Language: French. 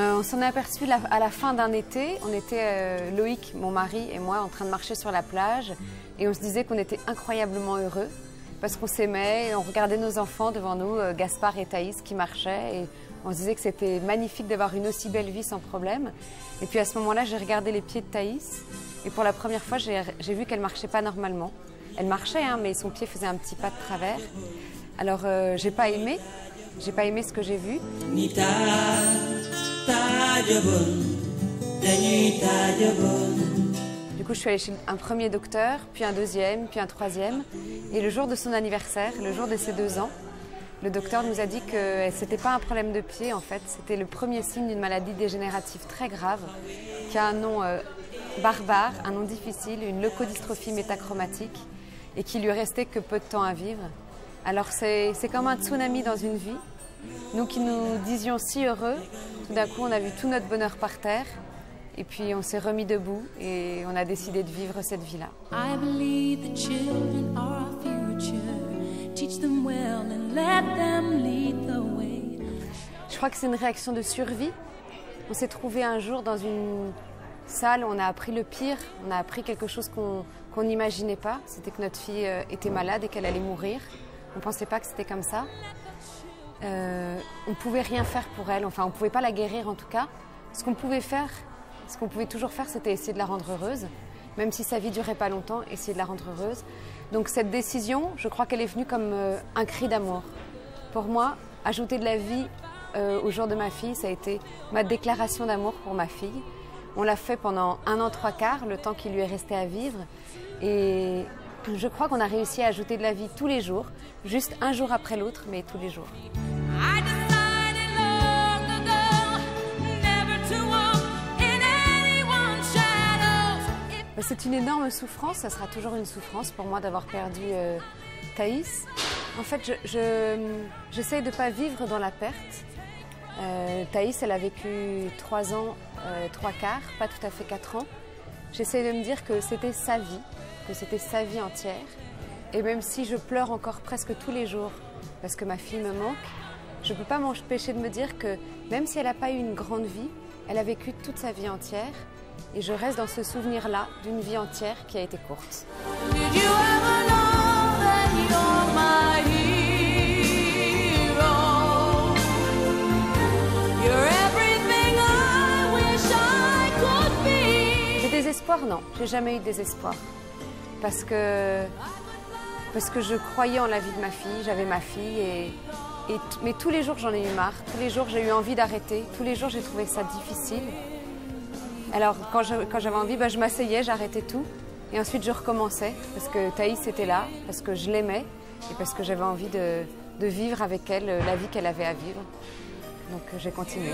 On s'en est aperçu à la fin d'un été. On était, Loïc, mon mari et moi, en train de marcher sur la plage et on se disait qu'on était incroyablement heureux parce qu'on s'aimait, on regardait nos enfants devant nous, Gaspard et Thaïs qui marchaient et on se disait que c'était magnifique d'avoir une aussi belle vie sans problème. Et puis à ce moment-là, j'ai regardé les pieds de Thaïs et pour la première fois, j'ai vu qu'elle marchait pas normalement. Elle marchait, hein, mais son pied faisait un petit pas de travers. Alors j'ai pas aimé ce que j'ai vu. Du coup, je suis allée chez un premier docteur, puis un deuxième, puis un troisième. Et le jour de son anniversaire, le jour de ses 2 ans, le docteur nous a dit que ce n'était pas un problème de pied, en fait. C'était le premier signe d'une maladie dégénérative très grave, qui a un nom barbare, un nom difficile, une leucodystrophie métachromatique, et qui lui restait que peu de temps à vivre. Alors c'est comme un tsunami dans une vie. Nous qui nous disions si heureux, tout d'un coup on a vu tout notre bonheur par terre et puis on s'est remis debout et on a décidé de vivre cette vie-là. Je crois que c'est une réaction de survie. On s'est trouvé un jour dans une salle, on a appris le pire, on a appris quelque chose qu'on n'imaginait pas. C'était que notre fille était malade et qu'elle allait mourir. On ne pensait pas que c'était comme ça. On ne pouvait rien faire pour elle, enfin on ne pouvait pas la guérir en tout cas. Ce qu'on pouvait faire, ce qu'on pouvait toujours faire, c'était essayer de la rendre heureuse. Même si sa vie ne durait pas longtemps, essayer de la rendre heureuse. Donc cette décision, je crois qu'elle est venue comme un cri d'amour. Pour moi, ajouter de la vie au jour de ma fille, ça a été ma déclaration d'amour pour ma fille. On l'a fait pendant 1 an 3 quarts, le temps qui lui est resté à vivre. Et je crois qu'on a réussi à ajouter de la vie tous les jours, juste un jour après l'autre, mais tous les jours. C'est une énorme souffrance, ça sera toujours une souffrance pour moi d'avoir perdu Thaïs. En fait, j'essaye de ne pas vivre dans la perte. Thaïs, elle a vécu 3 ans, 3 quarts, pas tout à fait 4 ans. J'essaye de me dire que c'était sa vie entière. Et même si je pleure encore presque tous les jours parce que ma fille me manque, je ne peux pas m'empêcher de me dire que même si elle n'a pas eu une grande vie, elle a vécu toute sa vie entière. Et je reste dans ce souvenir-là d'une vie entière qui a été courte. Le désespoir, non, j'ai jamais eu de désespoir. Parce que je croyais en la vie de ma fille, j'avais ma fille mais tous les jours j'en ai eu marre, tous les jours j'ai eu envie d'arrêter, tous les jours j'ai trouvé ça difficile. Alors quand j'avais envie, je m'asseyais, j'arrêtais tout et ensuite je recommençais parce que Thaïs était là, parce que je l'aimais et parce que j'avais envie de vivre avec elle la vie qu'elle avait à vivre. Donc j'ai continué.